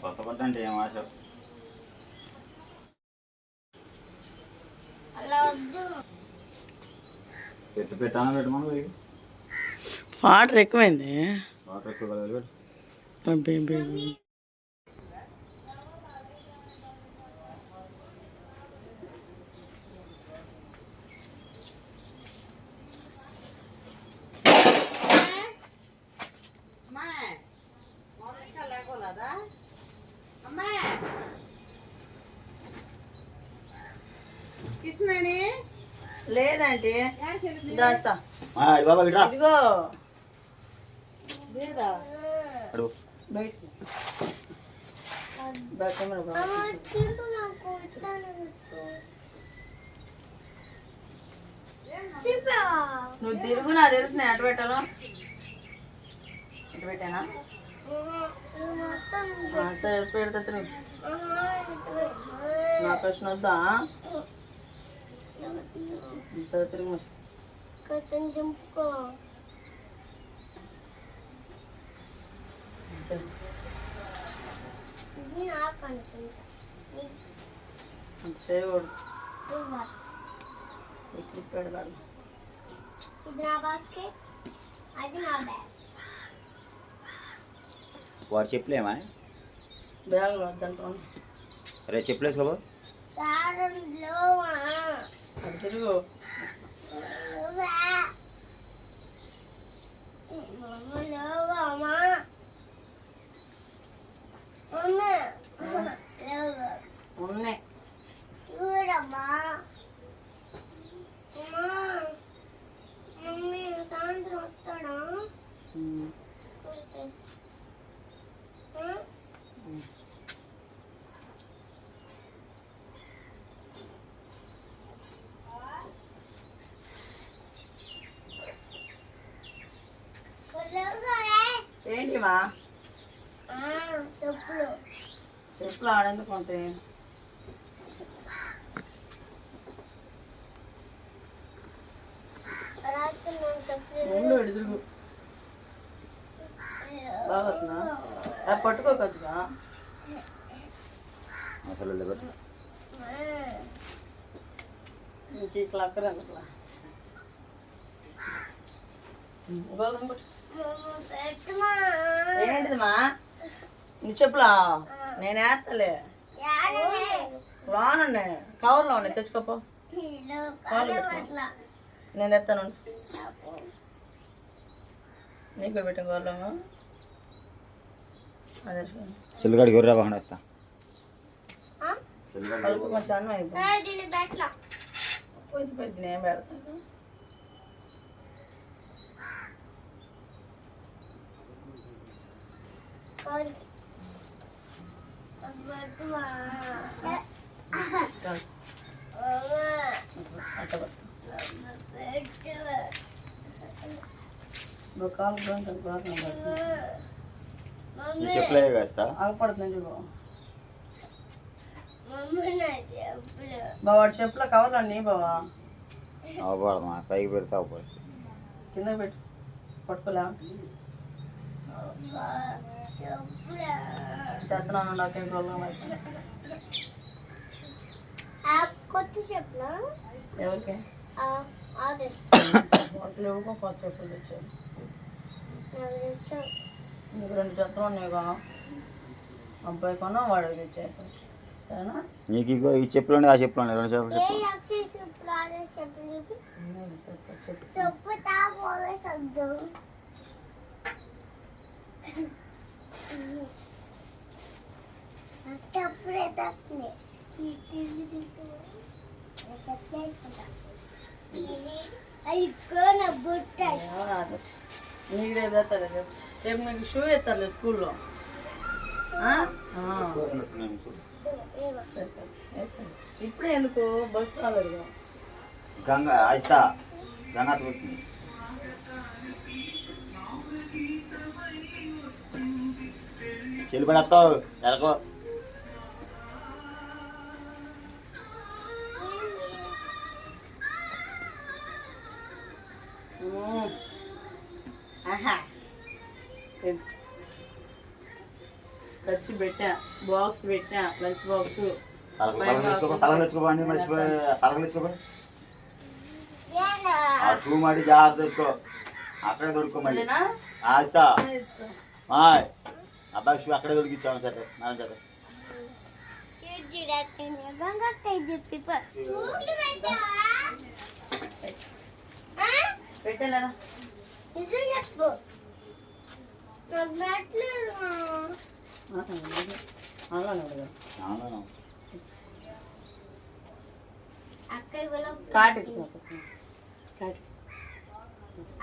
కొత్త కొత్త అంటే ఏం ఆశ పెట్టాను పెట్టమని వాటర్ ఎక్కువైంది. వాటర్ ఎక్కువ పెట్టు. కృష్ణని లేదంటే దాస్తా బాబా ఇట్రా ఇదిగో లేదా బయట నువ్వు తిరుగు నాకు తెలుసు నేను ఎటు పెట్టాలో ఎటు పెట్టానా సరే పెడతా తిరుగు నా ప్రశ్న వద్దా సరే తిరుగు చేయకూడదు పెడతాడు వాడు చెప్పలేమా బ్యాగులో వద్దంటా అరే చెప్పలేసుకోబో తిరుగు ఉన్నాయి సాయంత్రం వస్తాడా ఏంటివా చెప్పులు చెప్పులు ఆడేందుకు ఉంటాయి ముందు ఎడుదురు బాగా పట్టుకోకచ్చుగా అసలు ఇంక ఇట్లా అక్కడే అట్లా ఏంటిదిమా నీ చెప్పులా నేను వేస్తలే లోనున్నాయి కవర్లో ఉన్నాయి తెచ్చుకోపో నేను తెస్తాను నీకు పెట్టాను కవర్లో అదే చిల్లగాడి గొర్రె బాగా వస్తా కలుపు కొంచెం అన్నం అయిపోయింది నేను పెడతాను చెప్పలే కాస్తా ఆగపడుతుంది బాబా చెప్పుల కవర్లో నీ బావా అవపడమా పైకి పెడితే అవపడుతుంది కింద పెట్టు పట్టుకోలే తెస్తున్నాను నాకేం ప్రాబ్లం అయితే కొత్త చెప్పులా ఎవరికి వాటిలో లేవుకో కొత్త చెప్పులు తెచ్చాను నీకు 2 జతలు ఉన్నాయిగా అబ్బాయి కొన్నా వాడికి తెచ్చాయి సరేనా నీకు ఇగో ఈ చెప్పులు ఆ చెప్పులు 2 నీకు తెస్తారు రేపు మీకు షూ ఎత్తారులే స్కూల్లో ఇప్పుడే ఎందుకు బస్సు రాలేదు గంగా ఆయిస్తా గంగా చెల్లిపడేస్తావు ఎలకో ఖర్చు పెట్టా, బాక్స్ పెట్టా, లంచ్ బాక్స్. పలకలు తెచ్చుకోండి, మర్చిపోయి పలకలు తెచ్చుకోండి. ఆ షూ మరి జాగ్రత్త తెచ్చుకో, అక్కడే దొరుకుకో మళ్ళీ. ఆస్తా అబ్బాయి షూ అక్కడే దొరికిచ్చాను సరే నాన్న సరే. పెట్టలేదా?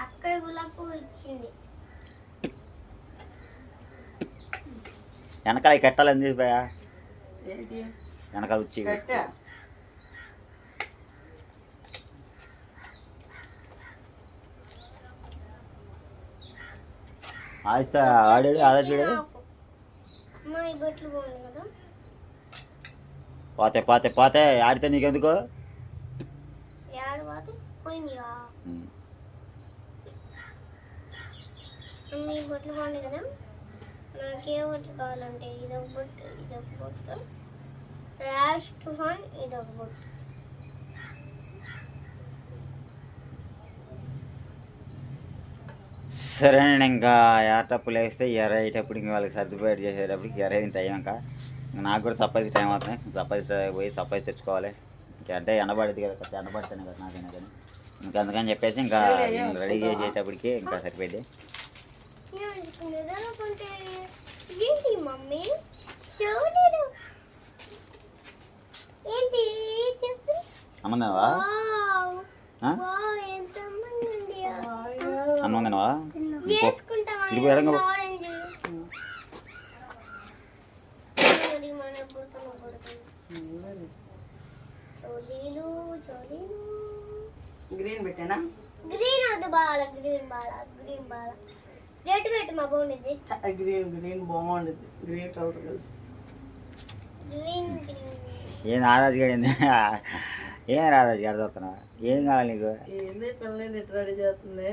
అక్కడ గులాబీ ఇచ్చింది. వెనకాల కట్టాలని చెప్పాయా? ఏంటి వెనకాల వచ్చి పెట్టా? ఆస్తా ఆడాడు ఆదాడు అమ్మ ఈ బట్టలు బాగుంది కదా. పోతే పోతే పోతే ఆడితే నీకెందుకు? ఏడు పోతే పోయినాయా? అమ్మ ఈ బట్టలు బాగుంది కదా. నాకే బట్టలు కావాలంటే ఇదొక బొట్టు, ఇదొక బొట్టు, లాస్ట్ వన్ ఇదొక బొట్టు. సరేనండి, ఇంకా ఏటప్పులు వేస్తే ఎరయ్యేటప్పుడు ఇంకా వాళ్ళకి సర్దుబాటు చేసేటప్పటికి ఎరైన టైం ఇంకా నాకు కూడా చపాతీ టైం అవుతుంది. చపాతీ పోయి చపాతీ తెచ్చుకోవాలి. ఇంకా అంటే ఎండబడింది కదా, ఎండబడితేనే కదా నాకైనా కానీ. ఇంకా అందుకని చెప్పేసి ఇంకా రెడీ చేసేటప్పటికి ఇంకా సరిపోయింది. ఏంటి మమ్మీ చూడలేదు? ఏంటి చెప్పు. అన్నందేవా ఎంత అందంగా ఉంది. అన్నందేవా వేసుకుంటావా? ఇది ఎడంగా ఆరెంజ్ చోలీలు చోలీలు. గ్రీన్ పెట్టానా? గ్రీన్ వద్దు బాల, గ్రీన్ బాల, గ్రీన్ బాల. రెడ్ పెట్టు మా బాగుండేది. గ్రీన్ గ్రీన్ బాగుండేది. గ్రీన్ కలర్ కలిసి గ్రీన్ గ్రీన్. ఏం రారాజు గడింది? ఏం రారాజు గడ చూస్తున్నా? ఏం కావాలి నీకు? ఏంది పిల్లలు ఎట్లా రెడీ చేస్తుంది?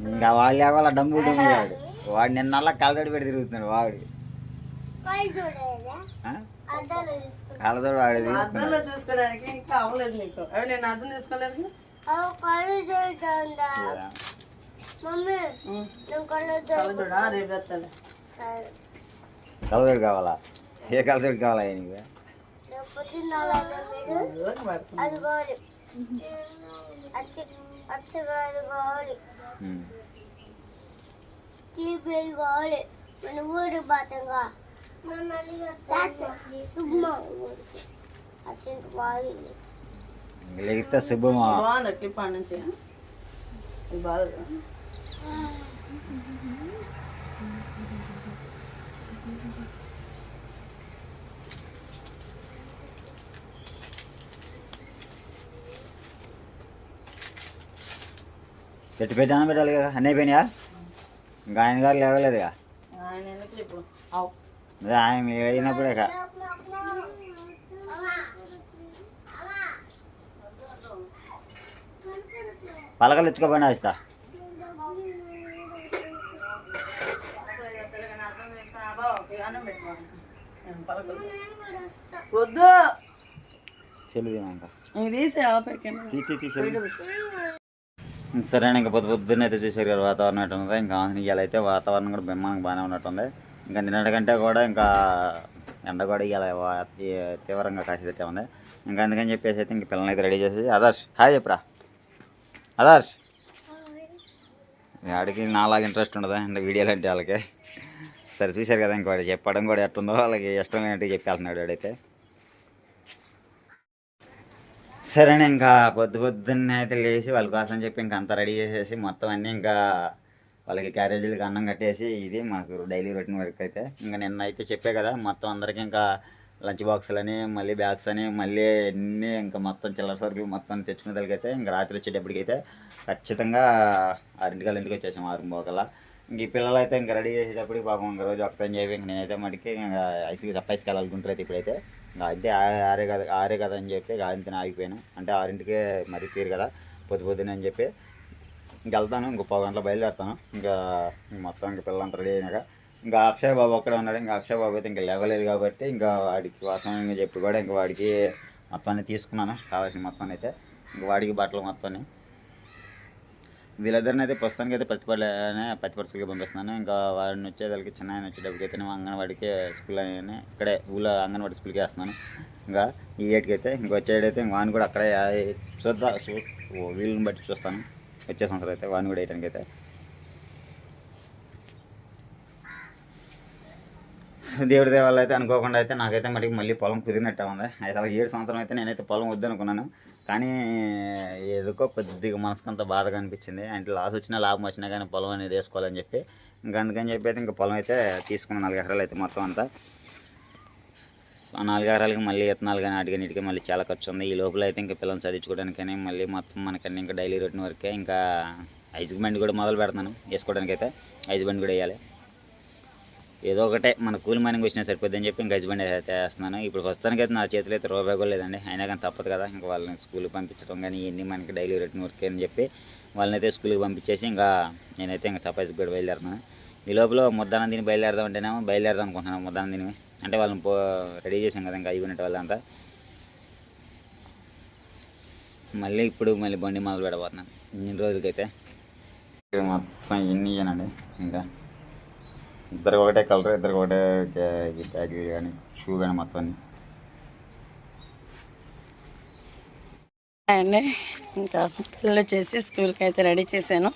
ఇంకా వాళ్ళు వాళ్ళ డమ్ము డమ్ము వాడు వాడు నిన్నల్లా కలదోడు పెట్టి తిరుగుతున్నాడు వాడు. కలదోడు వాడు అద్దంలో చూసుకోవడానికి ఇంకా అవ్వలేదు నీకు. అవి నేను అద్దం తీసుకోలేదు. కలజోడా? రేపు ఎత్తాలి. కలదోడు కావాలా? ఏ కలదోడు కావాలా నీకు? ఊరు బాతంగా లేకపోతే శుభమా బాగుంది క్లిప్ ఆడ నుంచి. ఇది బాగా పెట్టి పెట్టాను పెట్టాలి కదా. అన్నీ అయిపోయినాయా? ఇంకా ఆయన గారు లేవలేదుగా. ఆయన ఎందుకు ఇప్పుడు అదే ఆయన అయినప్పుడే కా పలకలు ఇచ్చుకోపోయినా ఇస్తా. వద్దు చెల్లుది ఇంకా తీసే. సరే ఇంకా పొద్దున్న అయితే చూసారు కదా వాతావరణం ఎట్టు ఉంది. ఇంకా ఇవాళ అయితే వాతావరణం కూడా బ్రహ్మాండంగా బాగానే ఉన్నట్టుంది. ఇంకా నిన్నటికంటే కూడా ఇంకా ఎండ కూడా ఇవాళ తీవ్రంగా కాసేదట్టే ఉంది. ఇంకా అందుకని చెప్పేసి అయితే ఇంక పిల్లల్ని అయితే రెడీ చేసేసి ఆదర్శ్ హాయ్ చెప్పురా. ఆదర్శ్ ఆడికి నాలాగా ఇంట్రెస్ట్ ఉండదా అంటే వీడియోలు అంటే వాళ్ళకి. సరే చూశారు కదా ఇంక వాడు చెప్పడం కూడా ఎట్టుందో వాళ్ళకి ఇష్టం లేనట్టు చెప్పేస్తున్నాడు వాడైతే. సరేనే ఇంకా పొద్దున్నే అయితే లేచి వాళ్ళ కోసం చెప్పి ఇంకా అంతా రెడీ చేసేసి మొత్తం అన్నీ ఇంకా వాళ్ళకి క్యారేజీలకి అన్నం కట్టేసి ఇది మాకు డైలీ రొటీన్ వర్క్ అయితే. ఇంకా నిన్న అయితే చెప్పే కదా మొత్తం అందరికీ ఇంకా లంచ్ బాక్సులని మళ్ళీ బ్యాగ్స్ అని మళ్ళీ అన్నీ ఇంకా మొత్తం చిల్లర సరుకులు మొత్తం తెచ్చుకునేదానికైతే ఇంకా రాత్రి వచ్చేటప్పటికైతే ఖచ్చితంగా 6 ఇంటికి వచ్చేసాం 6:15. ఇంక ఈ పిల్లలు అయితే ఇంకా రెడీ చేసేటప్పటికి పాపం ఇంకా రోజు ఒకటని చెప్పి ఇంక నేనైతే మటుకి ఇంకా చప్పాయిస్కి వెళ్ళాలనుకుంటారు అయితే ఇప్పుడైతే. ఇంకా అయితే ఆరే కదా అని చెప్పి అంతనే ఆగిపోయాను. అంటే 6 మరి తీరు కదా పొద్దున్నే అని చెప్పి ఇంక వెళ్తాను, ఇంకో 10 గంటల బయలుదేరుతాను. ఇంకా మొత్తం ఇంకా పిల్లలంతా రెడీ అయినాక ఇంకా అక్షయ్ బాబు ఒక్కడే ఉన్నాడు. ఇంకా అక్షయ్ బాబు అయితే ఇంకా లేవలేదు కాబట్టి ఇంకా వాడికి కోసం ఇంకా చెప్పి కూడా ఇంకా వాడికి మొత్తాన్ని తీసుకున్నాను, కావాల్సిన మొత్తాన్ని అయితే. ఇంకా వాడికి బట్టలు మొత్తాన్ని వీళ్ళిద్దరిని అయితే ప్రస్తుతానికి అయితే పత్తిపరుచులకి పంపిస్తున్నాను. ఇంకా వాడిని వచ్చేదానికి చిన్న ఆయన వచ్చేటప్పటికి అయితే అంగన్వాడికి స్కూల్ అని ఇక్కడే ఊళ్ళో అంగన్వాడి స్కూల్కి వేస్తున్నాను. ఇంకా ఈ 8కి అయితే ఇంక వచ్చేటైతే ఇంక వాడిని కూడా అక్కడే వీళ్ళని బట్టి చూస్తాను. వచ్చే సంవత్సరం అయితే వాడిని కూడా వేయడానికి అయితే దేవుడి దేవాళ్ళు అయితే అనుకోకుండా అయితే నాకైతే మళ్ళీ పొలం కుదిరినట్టే ఉంది. అయితే 7 సంవత్సరం అయితే నేనైతే పొలం వద్దనుకున్నాను, కానీ ఏదో కొద్దిగా మనసుకంత బాధగా అనిపించింది. అంటే లాస్ వచ్చినా లాభం వచ్చినా కానీ పొలం అనేది వేసుకోవాలని చెప్పి ఇంకా అందుకని చెప్పి అయితే ఇంకా పొలం అయితే తీసుకున్న 4 ఎకరాలు అయితే మొత్తం అంతా. ఆ 4 ఎకరాలకి మళ్ళీ విత్తనాలు కానీ అడిగిన ఇటుకే మళ్ళీ చాలా ఖర్చు ఉంది. ఈ లోపల అయితే ఇంకా పిల్లల్ని చదివించుకోవడానికని మళ్ళీ మొత్తం మనకన్నీ ఇంకా డైలీ రొటీన్ వరకే. ఇంకా ఐస్ బండి కూడా మొదలు పెడుతున్నాను వేసుకోవడానికి అయితే. ఐస్ బండి కూడా వేయాలి, ఏదో ఒకటే మన కూలి మనకి వచ్చినా సరిపోద్ది అని చెప్పి ఇంకా ఐస్ బండి అయితే వేస్తున్నాను. ఇప్పుడు ప్రస్తుతానికి అయితే నా చేతిలో అయితే రూపాయి కూడా లేదండి, అయినా కానీ తప్పదు కదా. ఇంకా వాళ్ళని స్కూల్కి పంపించడం కానీ ఇవన్నీ మనకి డైలీ రొటీన్ వర్క్ అని చెప్పి వాళ్ళని అయితే స్కూల్కి పంపించేసి ఇంకా నేనైతే ఇంకా చపాతీకి కూడా బయలుదేరుతున్నాను. ఈ లోపల ముద్దానం తిని బయలుదేరదాం అనుకుంటున్నాను. ముద్దానం తిని అంటే వాళ్ళని రెడీ చేసాం కదా ఇంకా అయిపోయినట్టు వాళ్ళంతా. మళ్ళీ ఇప్పుడు బండి మొదలు పెడబోతున్నాను ఇన్ని రోజులకైతే. మొత్తం ఇన్ని ఇయ్యానండి. ఇంకా ఇద్దరికి ఒకటే కలర్, ఇద్దరికి ఒకటే బ్యాగ్ కానీ షూ కానీ మొత్తం అన్ని. అండి ఇంకా పిల్లలు వచ్చేసి స్కూల్కి అయితే రెడీ చేశాను.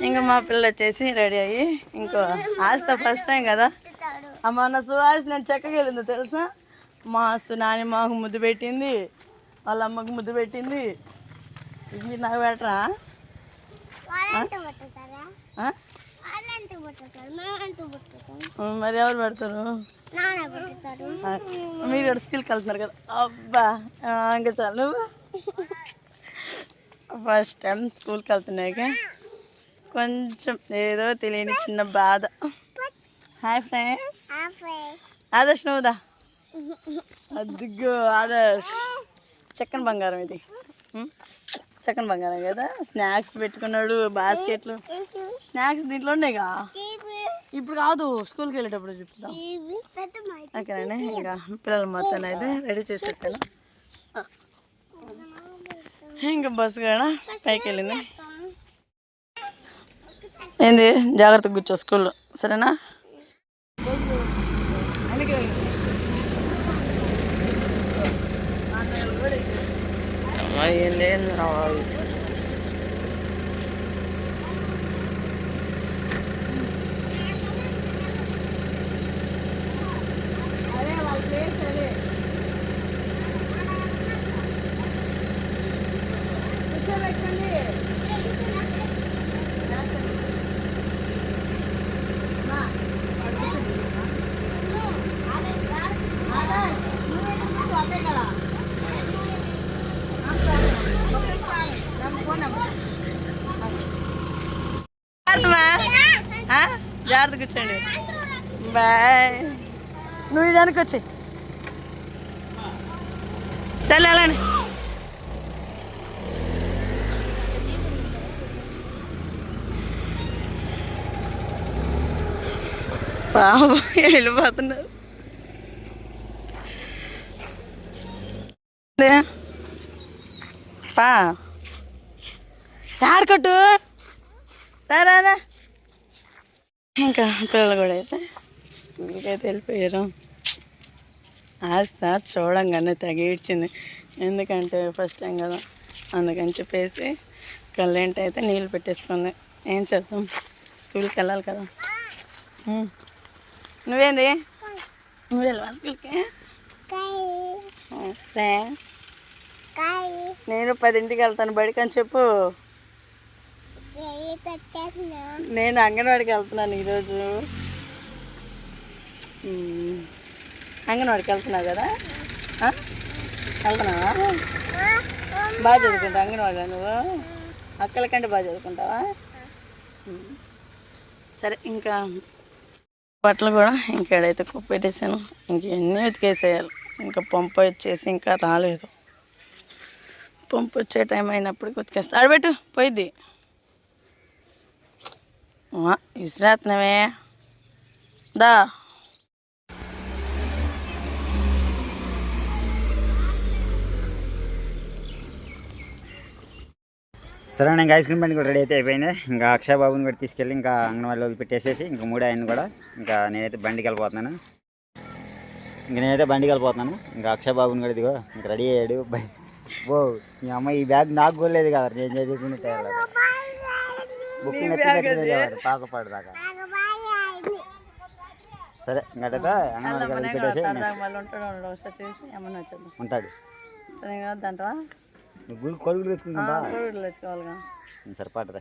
ఇంకా మా పిల్లలు వచ్చేసి రెడీ అయ్యి ఇంకో ఆస్త ఫస్ట్ టైం కదా అమ్మ నా సుహాస్ నేను చక్కగా వెళ్ళిందో తెలుసా. మా నాని మాకు ముద్దు పెట్టింది, వాళ్ళ అమ్మకు ముద్దు పెట్టింది. ఇది నాకు పెట్టరా? మరి ఎవరు పెడతారు? మీరు ఇక్కడ స్కూల్కి వెళ్తున్నారు కదా. అబ్బా ఇంకా చాలు. నువ్వు ఫస్ట్ టైం స్కూల్కి వెళ్తున్నాక కొంచెం ఏదో తెలియని చిన్న బాధ. Hi friends. ఆదర్శ్ నువ్వుదా? అదిగో ఆదర్శ్ చక్కని బంగారం, ఇది చక్కని బంగారం కదా. స్నాక్స్ పెట్టుకున్నాడు, బాస్కెట్లు స్నాక్స్ దీంట్లో ఉన్నాయిగా. ఇప్పుడు కాదు, స్కూల్కి వెళ్ళేటప్పుడు చెప్తాం. ఓకేనండి ఇంకా పిల్లల మొత్తం అయితే రెడీ చేసేసాను. ఇంకా బస్సు కూడా పైకి వెళ్ళింది. ఏంది జాగ్రత్తగా కూర్చో స్కూల్లో, సరేనా? ఏం లేదు రావాలి. జాగ్రత్త కూర్చోండి. బాయ్. నువ్వు దానికి వచ్చి సరే వెళ్ళండి. బాబు వెళ్ళిపోతున్నారు. పా ఆడకట్టు రా. ఇంకా పిల్లలు కూడా అయితే ఇంకైతే వెళ్ళిపోయారు. ఆస్త చూడంగానే తెగ ఏడ్చింది, ఎందుకంటే ఫస్ట్ టైం కదా అందుకని చెప్పేసి కళ్ళేంటి అయితే నీళ్ళు పెట్టేసుకుంది. ఏం చేద్దాం, స్కూల్కి వెళ్ళాలి కదా. నువ్వేంది నువ్వు వెళ్ళవా స్కూల్కి? నేను 10ంటికి వెళ్తాను బడికి అని చెప్పు. నేను అంగన్వాడికి వెళ్తున్నాను ఈరోజు. అంగన్వాడికి వెళ్తున్నావు కదా, వెళ్తున్నావా? బాగా చదువుకుంటావు అంగన్వాడిలో నువ్వు? అక్కల కంటే బాగా చదువుకుంటావా? సరే ఇంకా బట్టలు కూడా ఇంకేడైతే కుప్ప పెట్టేసాను, ఇంకెన్నీ ఉతికేసేయాలి. ఇంకా పంపు వచ్చేసి ఇంకా రాలేదు, పంపు వచ్చే టైం అయినప్పటికి ఉతికేస్తా. ఆడబెట్టు పోయిద్ది. విసిరేస్తున్నావే దా. సరే ఇంకా ఐస్ క్రీమ్ బండి కూడా రెడీ అయితే అయిపోయింది. ఇంకా అక్షయ్ బాబుని కూడా తీసుకెళ్ళి ఇంకా అంగన్వాడీలో పెట్టేసేసి ఇంకా 3 ఆయన కూడా ఇంకా నేనైతే బండికి వెళ్ళిపోతున్నాను. ఇంకా అక్షయ్ బాబుని కూడా ఇదిగో ఇంకా రెడీ అయ్యాడు. ఓ మీ అమ్మ ఈ బ్యాగ్ నాకు కొలేదు కదా, నేను చదువుకునే బుక్ నెత్తివాడు పాకపాడు దాకా. సరే ఇంకటైతే అంగన్వాడీ పెట్టేసి ఉంటాడు. కొడుకు తెచ్చుకుంటా సరే పాటదా.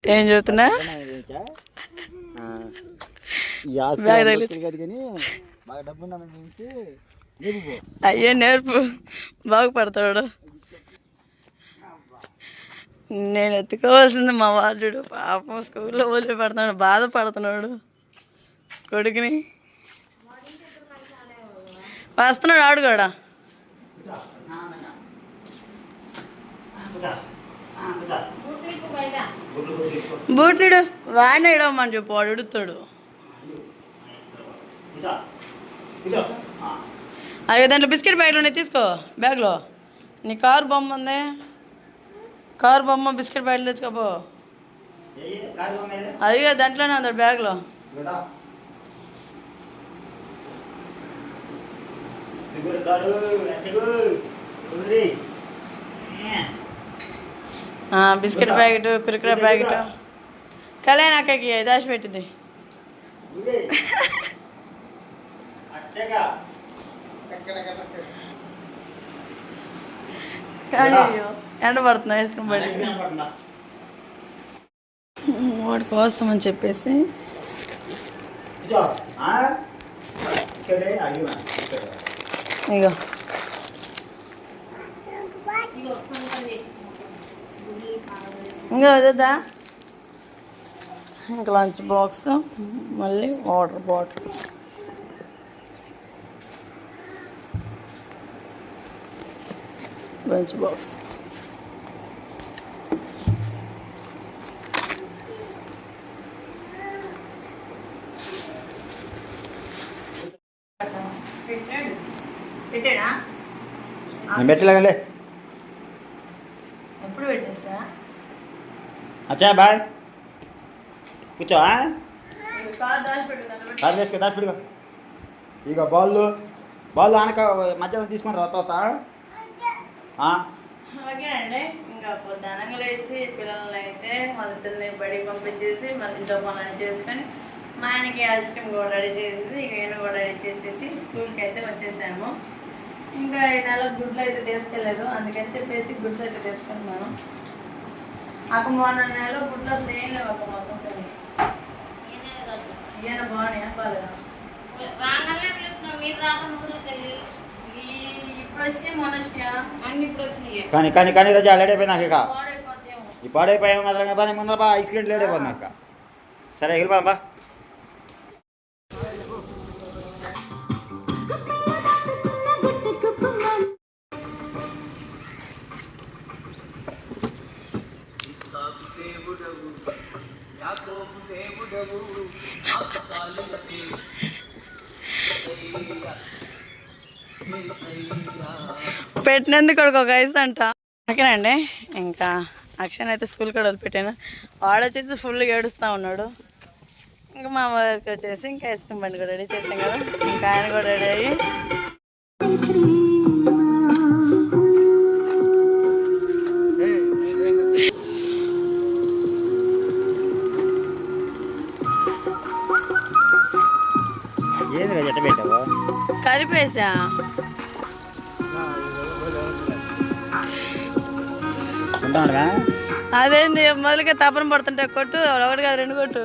ఏం చదువుతున్నా అయ్యే నేర్పు బాగుపడతాడు. నేను ఎత్తుకోవాల్సింది మా వార్డు పాపం స్కూల్లో వదిలి పెడతాడు, బాధపడుతున్నాడు కొడుకుని. వస్తున్నాడు ఆడు కూడా. బూట్లుడు వాడిని ఇడవమని చెప్పు, వాడు ఉడుతాడు. అయ్యో దాంట్లో బిస్కెట్ ప్యాకెట్లు ఉన్నాయి, తీసుకో బ్యాగ్లో. నీ కారు బొమ్మ ఉంది, కారు బొమ్మ బిస్కెట్ ప్యాకెట్లు తెచ్చుకోపో. అదిగా దాంట్లోనే ఉంది బ్యాగ్లో. Biscuit packet, Kurkure packet Kalyan అక్కకి దాచి పెట్టింది. ఎండ పడుతుంది ఐస్ క్రీమ్ పడి వాడి కోసం అని చెప్పేసి ఇగో ఇంకా వద్దా. ఇంకా లంచ్ బాక్స్, మళ్ళీ వాటర్ బాటిల్. లంచ్ బాక్స్ పెట్టాడా? పెట్టలేగలే. ఎప్పుడు పెట్టేస్తా? అచ్చా బాయ్ కూర్చో. కాదు దాచిపెట్టుకో. ఇక బాళ్ళు ఆనక మధ్యాహ్నం తీసుకొని రాతా. ఓకేనండి. ఇంకా పొద్దునంగా లేచి పిల్లల్ని అయితే వాళ్ళిద్దరిని బడికి పంపించేసి మళ్ళీ ఇంట్లో పనులు చేసుకొని మా ఆయనకి ఐస్ క్రీమ్ కూడా రెడీ చేసేసి నేను కూడా రెడీ చేసేసి స్కూల్కి అయితే వచ్చేసాము. ఇంకా ఈ నెల గుడ్లు అయితే తీసుకెళ్ళలేదు, అందుకని చెప్పేసి గుడ్లు అయితే తీసుకున్నాను. అక్క మొన్న నెలలో గుడ్లు అసలు ఏం లేవు అక్క మొత్తం. ఈయన బాగున్నాయా బాగాలేదా? ఇప్పుడు వచ్చినాయి, మొన్న వచ్చినాయా? అన్ని ఇప్పుడు వచ్చినాయి. కానీ రోజు లేట్ అయిపోయింది ఇక. ఈ పాడైపోయాము కదా పని ముందర బా ఐస్ క్రీమ్ లేట్ అయిపోయింది అక్క. సరే వెళ్ళిపోబా. పెట్టినందుకు ఒక ఐస్ అంట. ఓకేనండి. ఇంకా అక్షయ్ అయితే స్కూల్ కూడా వదిలిపెట్టాను. వాడు వచ్చేసి ఫుల్గా ఏడుస్తూ ఉన్నాడు. ఇంకా మా వారికి వచ్చేసి ఇంకా ఐస్ క్రీమ్ బండి కూడా రెడీ చేసాం కదా, ఇంకా ఆయన కూడా రెడీ అయ్యి కలిపేసా. అదేంది మొదలుగా తపన పడుతుంటే కొట్టు, ఒకటి కాదు 2 కొట్టు.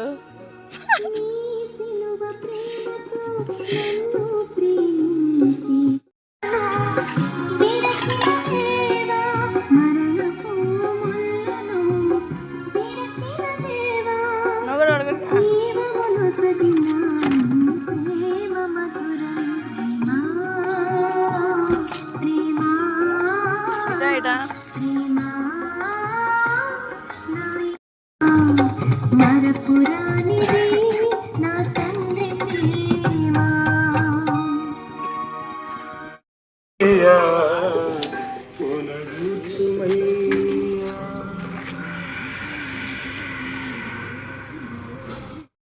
మరపురానిది నా తండ్రి ప్రేమ